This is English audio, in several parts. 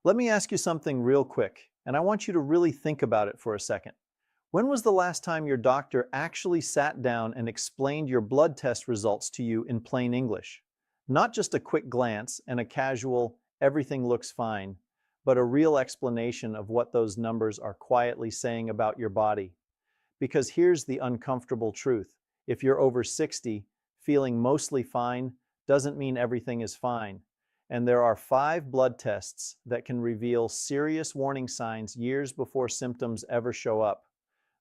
Let me ask you something real quick, and I want you to really think about it for a second. When was the last time your doctor actually sat down and explained your blood test results to you in plain English? Not just a quick glance and a casual, everything looks fine, but a real explanation of what those numbers are quietly saying about your body. Because here's the uncomfortable truth. If you're over 60, feeling mostly fine doesn't mean everything is fine. And there are 5 blood tests that can reveal serious warning signs years before symptoms ever show up.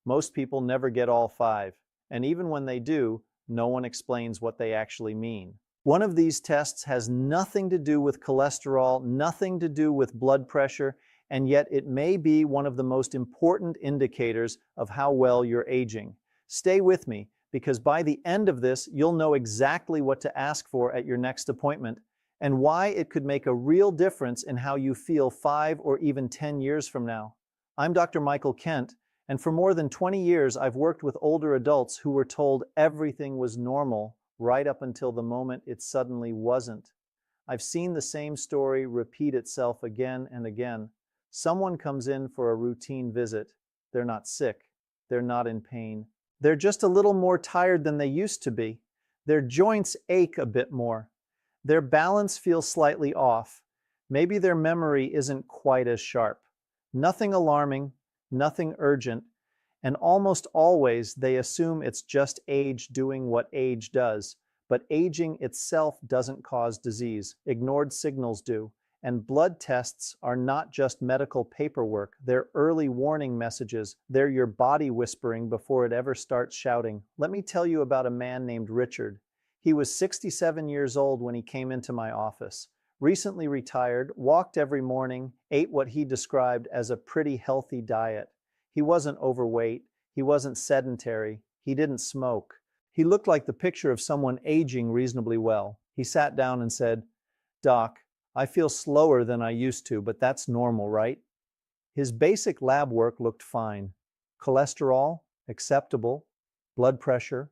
Most people never get all 5, and even when they do, no one explains what they actually mean. One of these tests has nothing to do with cholesterol, nothing to do with blood pressure, and yet it may be one of the most important indicators of how well you're aging. Stay with me, because by the end of this, you'll know exactly what to ask for at your next appointment and why it could make a real difference in how you feel 5 or even 10 years from now. I'm Dr. Michael Kent, and for more than 20 years, I've worked with older adults who were told everything was normal right up until the moment it suddenly wasn't. I've seen the same story repeat itself again and again. Someone comes in for a routine visit. They're not sick. They're not in pain. They're just a little more tired than they used to be. Their joints ache a bit more. Their balance feels slightly off. Maybe their memory isn't quite as sharp. Nothing alarming, nothing urgent, and almost always they assume it's just age doing what age does. But aging itself doesn't cause disease. Ignored signals do. And blood tests are not just medical paperwork. They're early warning messages. They're your body whispering before it ever starts shouting. Let me tell you about a man named Richard. He was 67 years old when he came into my office. Recently retired, walked every morning, ate what he described as a pretty healthy diet. He wasn't overweight. He wasn't sedentary. He didn't smoke. He looked like the picture of someone aging reasonably well. He sat down and said, "Doc, I feel slower than I used to, but that's normal, right?" His basic lab work looked fine. Cholesterol, acceptable. Blood pressure,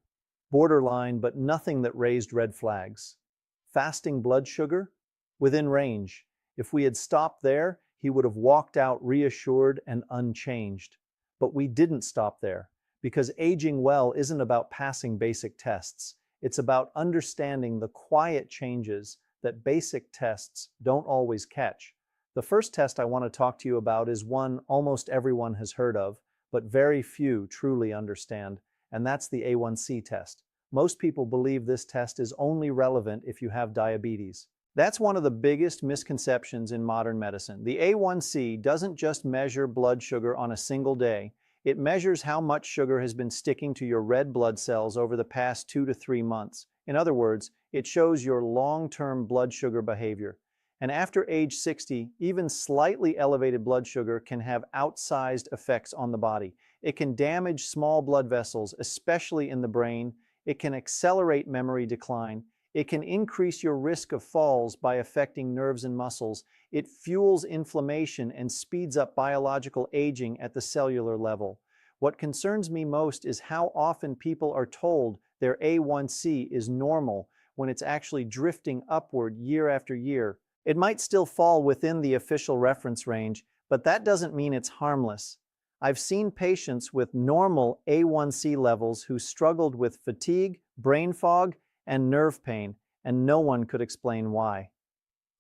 borderline, but nothing that raised red flags. Fasting blood sugar, within range. If we had stopped there, he would have walked out reassured and unchanged. But we didn't stop there, because aging well isn't about passing basic tests. It's about understanding the quiet changes that basic tests don't always catch. The first test I want to talk to you about is one almost everyone has heard of, but very few truly understand, and that's the A1C test. Most people believe this test is only relevant if you have diabetes. That's one of the biggest misconceptions in modern medicine. The A1C doesn't just measure blood sugar on a single day. It measures how much sugar has been sticking to your red blood cells over the past 2 to 3 months. In other words, it shows your long-term blood sugar behavior. And after age 60, even slightly elevated blood sugar can have outsized effects on the body. It can damage small blood vessels, especially in the brain. It can accelerate memory decline. It can increase your risk of falls by affecting nerves and muscles. It fuels inflammation and speeds up biological aging at the cellular level. What concerns me most is how often people are told their A1C is normal when it's actually drifting upward year after year. It might still fall within the official reference range, but that doesn't mean it's harmless. I've seen patients with normal A1C levels who struggled with fatigue, brain fog, and nerve pain, and no one could explain why.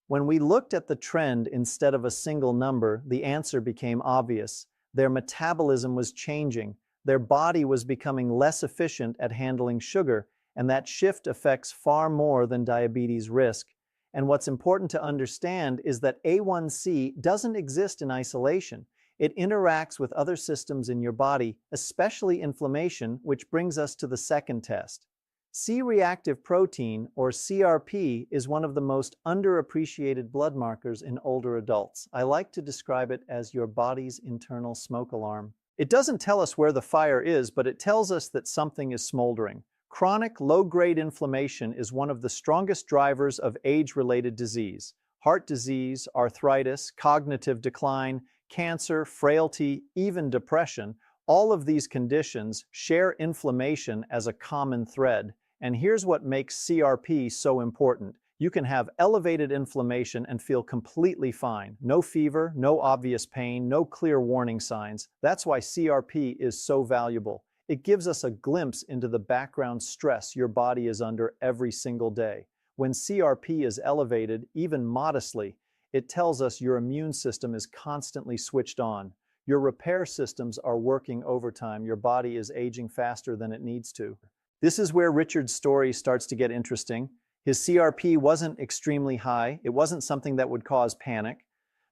When we looked at the trend instead of a single number, the answer became obvious. Their metabolism was changing. Their body was becoming less efficient at handling sugar, and that shift affects far more than diabetes risk. And what's important to understand is that A1C doesn't exist in isolation. It interacts with other systems in your body, especially inflammation, which brings us to the second test. C-reactive protein, or CRP, is one of the most underappreciated blood markers in older adults. I like to describe it as your body's internal smoke alarm. It doesn't tell us where the fire is, but it tells us that something is smoldering. Chronic low-grade inflammation is one of the strongest drivers of age-related disease. Heart disease, arthritis, cognitive decline, cancer, frailty, even depression, all of these conditions share inflammation as a common thread. And here's what makes CRP so important. You can have elevated inflammation and feel completely fine. No fever, no obvious pain, no clear warning signs. That's why CRP is so valuable. It gives us a glimpse into the background stress your body is under every single day. When CRP is elevated, even modestly, it tells us your immune system is constantly switched on. Your repair systems are working overtime. Your body is aging faster than it needs to. This is where Richard's story starts to get interesting. His CRP wasn't extremely high. It wasn't something that would cause panic,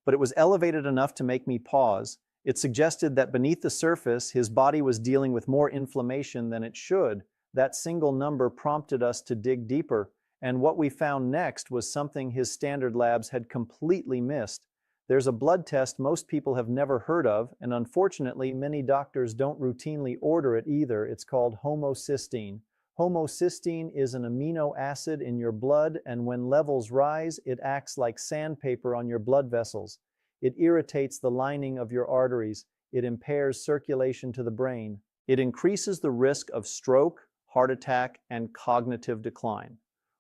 but it was elevated enough to make me pause. It suggested that beneath the surface, his body was dealing with more inflammation than it should. That single number prompted us to dig deeper, and what we found next was something his standard labs had completely missed. There's a blood test most people have never heard of, and unfortunately, many doctors don't routinely order it either. It's called homocysteine. Homocysteine is an amino acid in your blood, and when levels rise, it acts like sandpaper on your blood vessels. It irritates the lining of your arteries. It impairs circulation to the brain. It increases the risk of stroke, heart attack, and cognitive decline.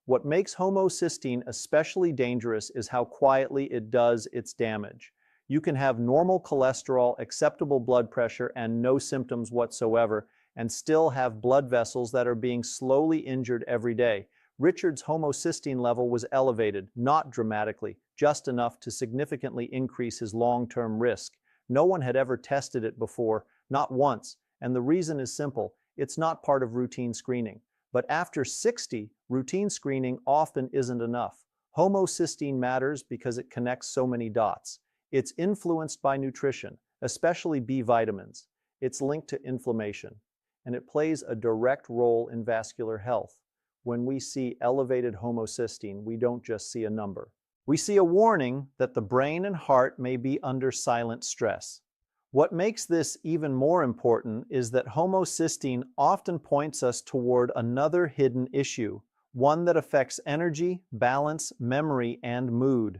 What makes homocysteine especially dangerous is how quietly it does its damage. You can have normal cholesterol, acceptable blood pressure, and no symptoms whatsoever, and still have blood vessels that are being slowly injured every day. Richard's homocysteine level was elevated, not dramatically, just enough to significantly increase his long-term risk. No one had ever tested it before, not once, and the reason is simple. It's not part of routine screening. But after 60, routine screening often isn't enough. Homocysteine matters because it connects so many dots. It's influenced by nutrition, especially B vitamins. It's linked to inflammation, and it plays a direct role in vascular health. When we see elevated homocysteine, we don't just see a number. We see a warning that the brain and heart may be under silent stress. What makes this even more important is that homocysteine often points us toward another hidden issue, one that affects energy, balance, memory, and mood.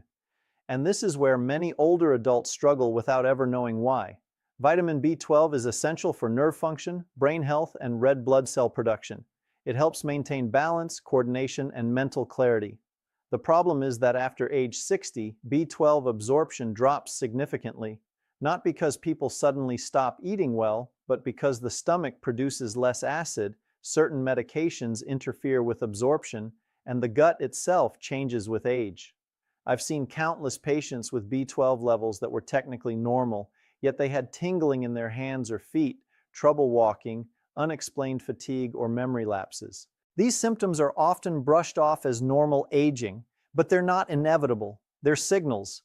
And this is where many older adults struggle without ever knowing why. Vitamin B12 is essential for nerve function, brain health, and red blood cell production. It helps maintain balance, coordination, and mental clarity. The problem is that after age 60, B12 absorption drops significantly, not because people suddenly stop eating well, but because the stomach produces less acid, certain medications interfere with absorption, and the gut itself changes with age. I've seen countless patients with B12 levels that were technically normal, yet they had tingling in their hands or feet, trouble walking, unexplained fatigue, or memory lapses. These symptoms are often brushed off as normal aging, but they're not inevitable. They're signals.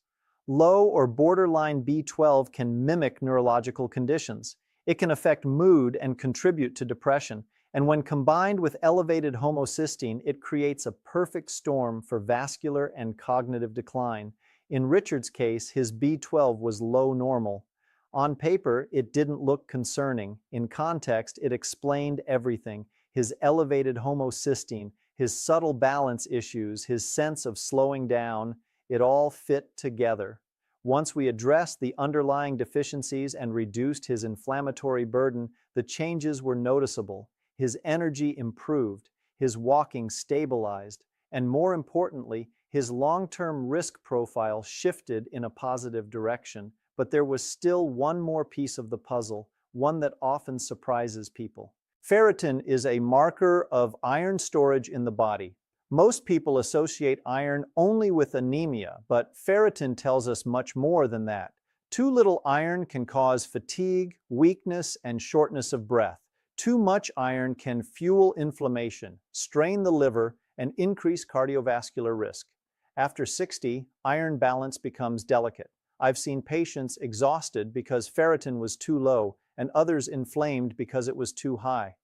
Low or borderline B12 can mimic neurological conditions. It can affect mood and contribute to depression. And when combined with elevated homocysteine, it creates a perfect storm for vascular and cognitive decline. In Richard's case, his B12 was low normal. On paper, it didn't look concerning. In context, it explained everything. His elevated homocysteine, his subtle balance issues, his sense of slowing down, it all fit together. Once we addressed the underlying deficiencies and reduced his inflammatory burden, the changes were noticeable. His energy improved, his walking stabilized, and more importantly, his long-term risk profile shifted in a positive direction. But there was still one more piece of the puzzle, one that often surprises people. Ferritin is a marker of iron storage in the body. Most people associate iron only with anemia, but ferritin tells us much more than that. Too little iron can cause fatigue, weakness, and shortness of breath. Too much iron can fuel inflammation, strain the liver, and increase cardiovascular risk. After 60, iron balance becomes delicate. I've seen patients exhausted because ferritin was too low and others inflamed because it was too high.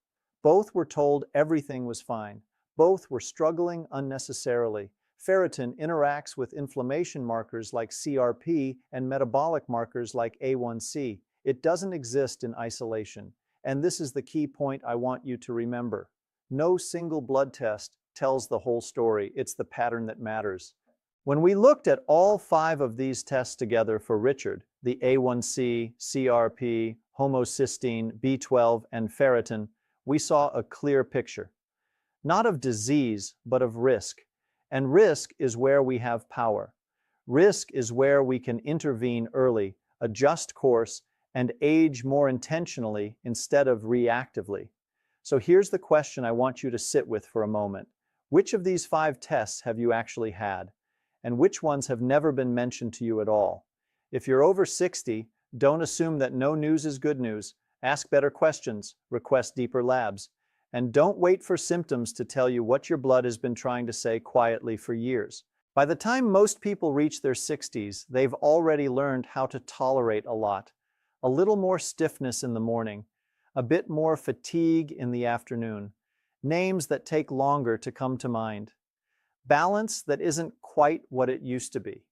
Both were told everything was fine. Both were struggling unnecessarily. Ferritin interacts with inflammation markers like CRP and metabolic markers like A1C. It doesn't exist in isolation. And this is the key point I want you to remember. No single blood test tells the whole story. It's the pattern that matters. When we looked at all 5 of these tests together for Richard, the A1C, CRP, homocysteine, B12, and ferritin, we saw a clear picture. Not of disease, but of risk. And risk is where we have power. Risk is where we can intervene early, adjust course, and age more intentionally instead of reactively. So here's the question I want you to sit with for a moment. Which of these 5 tests have you actually had? And which ones have never been mentioned to you at all? If you're over 60, don't assume that no news is good news. Ask better questions, request deeper labs, and don't wait for symptoms to tell you what your blood has been trying to say quietly for years. By the time most people reach their 60s, they've already learned how to tolerate a lot. A little more stiffness in the morning, a bit more fatigue in the afternoon, names that take longer to come to mind, balance that isn't quite what it used to be.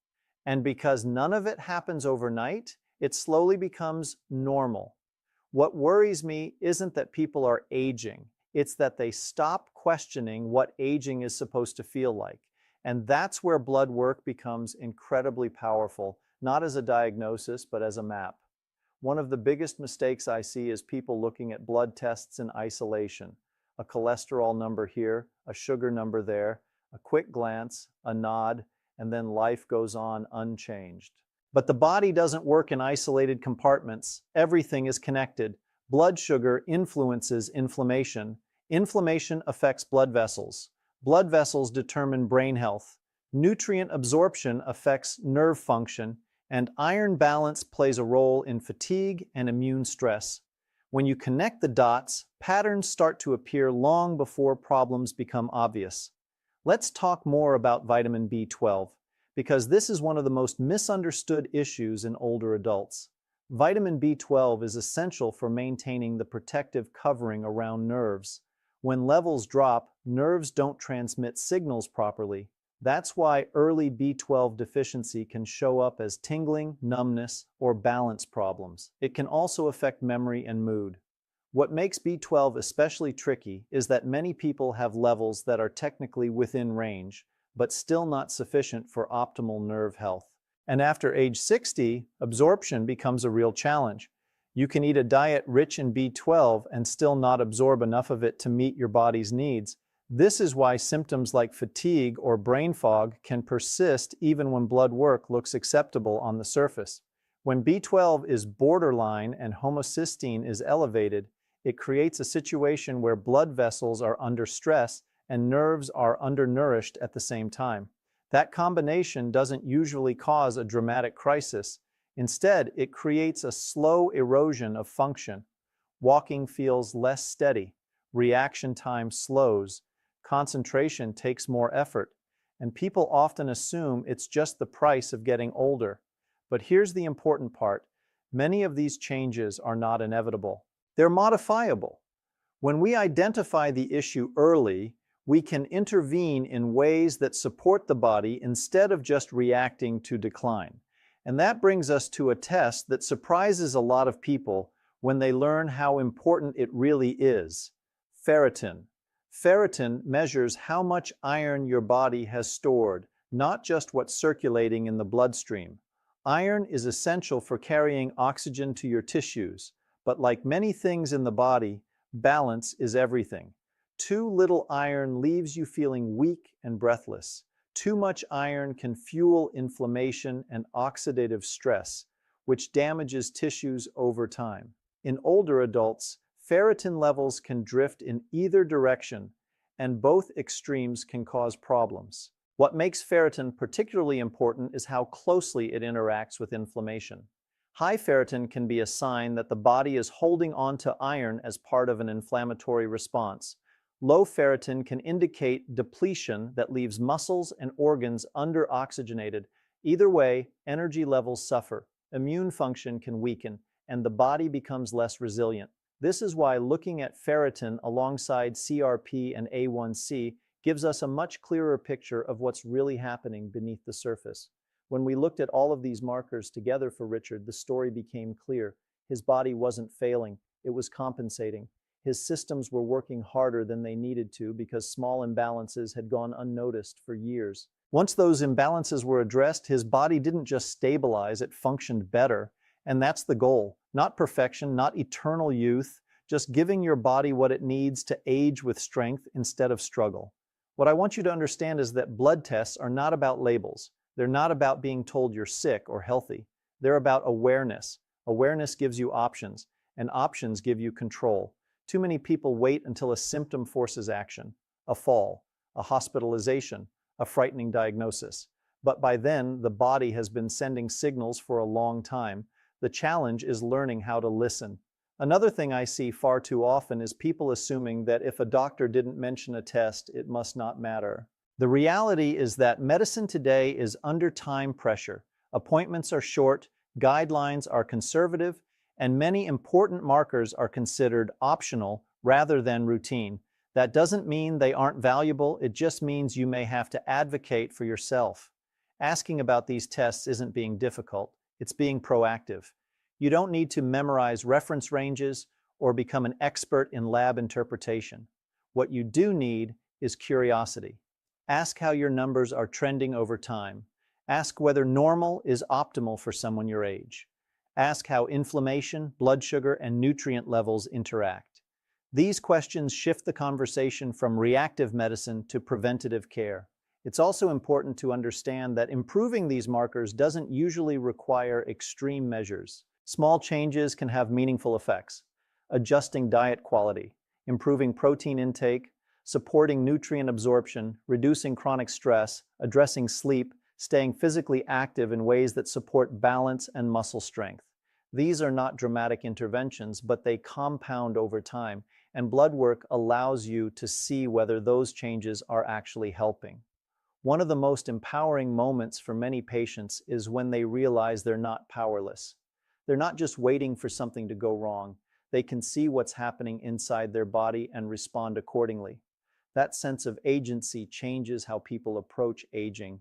And because none of it happens overnight, it slowly becomes normal. What worries me isn't that people are aging, it's that they stop questioning what aging is supposed to feel like. And that's where blood work becomes incredibly powerful, not as a diagnosis, but as a map. One of the biggest mistakes I see is people looking at blood tests in isolation. A cholesterol number here, a sugar number there, a quick glance, a nod, and then life goes on unchanged. But the body doesn't work in isolated compartments. Everything is connected. Blood sugar influences inflammation. Inflammation affects blood vessels. Blood vessels determine brain health. Nutrient absorption affects nerve function, and iron balance plays a role in fatigue and immune stress. When you connect the dots, patterns start to appear long before problems become obvious. Let's talk more about vitamin B12, because this is one of the most misunderstood issues in older adults. Vitamin B12 is essential for maintaining the protective covering around nerves. When levels drop, nerves don't transmit signals properly. That's why early B12 deficiency can show up as tingling, numbness, or balance problems. It can also affect memory and mood. What makes B12 especially tricky is that many people have levels that are technically within range, but still not sufficient for optimal nerve health. And after age 60, absorption becomes a real challenge. You can eat a diet rich in B12 and still not absorb enough of it to meet your body's needs. This is why symptoms like fatigue or brain fog can persist even when blood work looks acceptable on the surface. When B12 is borderline and homocysteine is elevated, it creates a situation where blood vessels are under stress and nerves are undernourished at the same time. That combination doesn't usually cause a dramatic crisis. Instead, it creates a slow erosion of function. Walking feels less steady, reaction time slows, concentration takes more effort, and people often assume it's just the price of getting older. But here's the important part. Many of these changes are not inevitable. They're modifiable. When we identify the issue early, we can intervene in ways that support the body instead of just reacting to decline. And that brings us to a test that surprises a lot of people when they learn how important it really is: ferritin. Ferritin measures how much iron your body has stored, not just what's circulating in the bloodstream. Iron is essential for carrying oxygen to your tissues, but like many things in the body, balance is everything. Too little iron leaves you feeling weak and breathless. Too much iron can fuel inflammation and oxidative stress, which damages tissues over time. In older adults, ferritin levels can drift in either direction, and both extremes can cause problems. What makes ferritin particularly important is how closely it interacts with inflammation. High ferritin can be a sign that the body is holding on to iron as part of an inflammatory response. Low ferritin can indicate depletion that leaves muscles and organs under-oxygenated. Either way, energy levels suffer, immune function can weaken, and the body becomes less resilient. This is why looking at ferritin alongside CRP and A1C gives us a much clearer picture of what's really happening beneath the surface. When we looked at all of these markers together for Richard, the story became clear. His body wasn't failing, it was compensating. His systems were working harder than they needed to because small imbalances had gone unnoticed for years. Once those imbalances were addressed, his body didn't just stabilize, it functioned better. And that's the goal. Not perfection, not eternal youth, just giving your body what it needs to age with strength instead of struggle. What I want you to understand is that blood tests are not about labels. They're not about being told you're sick or healthy. They're about awareness. Awareness gives you options, and options give you control. Too many people wait until a symptom forces action, a fall, a hospitalization, a frightening diagnosis. But by then, the body has been sending signals for a long time. The challenge is learning how to listen. Another thing I see far too often is people assuming that if a doctor didn't mention a test, it must not matter. The reality is that medicine today is under time pressure. Appointments are short, guidelines are conservative, and many important markers are considered optional rather than routine. That doesn't mean they aren't valuable, it just means you may have to advocate for yourself. Asking about these tests isn't being difficult, it's being proactive. You don't need to memorize reference ranges or become an expert in lab interpretation. What you do need is curiosity. Ask how your numbers are trending over time. Ask whether normal is optimal for someone your age. Ask how inflammation, blood sugar, and nutrient levels interact. These questions shift the conversation from reactive medicine to preventative care. It's also important to understand that improving these markers doesn't usually require extreme measures. Small changes can have meaningful effects. Adjusting diet quality, improving protein intake, supporting nutrient absorption, reducing chronic stress, addressing sleep, staying physically active in ways that support balance and muscle strength. These are not dramatic interventions, but they compound over time, and blood work allows you to see whether those changes are actually helping. One of the most empowering moments for many patients is when they realize they're not powerless. They're not just waiting for something to go wrong. They can see what's happening inside their body and respond accordingly. That sense of agency changes how people approach aging.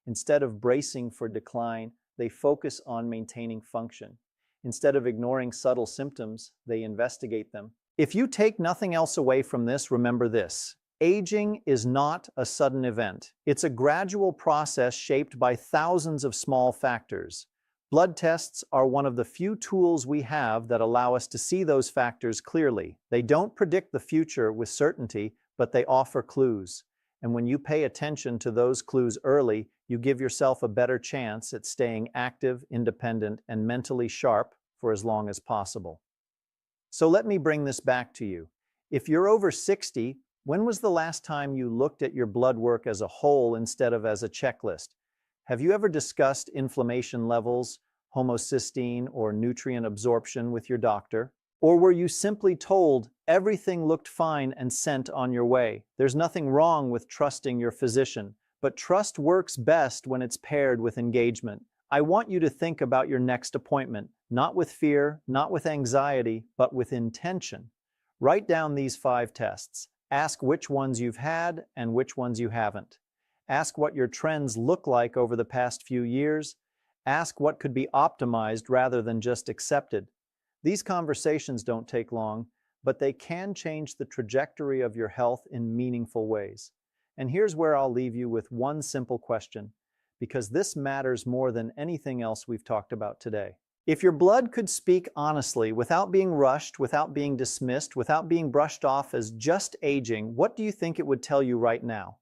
Instead of bracing for decline, they focus on maintaining function. Instead of ignoring subtle symptoms, they investigate them. If you take nothing else away from this, remember this. Aging is not a sudden event. It's a gradual process shaped by thousands of small factors. Blood tests are one of the few tools we have that allow us to see those factors clearly. They don't predict the future with certainty, but they offer clues. And when you pay attention to those clues early, you give yourself a better chance at staying active, independent, and mentally sharp for as long as possible. So let me bring this back to you. If you're over 60, when was the last time you looked at your blood work as a whole instead of as a checklist? Have you ever discussed inflammation levels, homocysteine, or nutrient absorption with your doctor? Or were you simply told everything looked fine and sent on your way? There's nothing wrong with trusting your physician, but trust works best when it's paired with engagement. I want you to think about your next appointment, not with fear, not with anxiety, but with intention. Write down these 5 tests. Ask which ones you've had and which ones you haven't. Ask what your trends look like over the past few years. Ask what could be optimized rather than just accepted. These conversations don't take long, but they can change the trajectory of your health in meaningful ways. And here's where I'll leave you with one simple question, because this matters more than anything else we've talked about today. If your blood could speak honestly, without being rushed, without being dismissed, without being brushed off as just aging, what do you think it would tell you right now?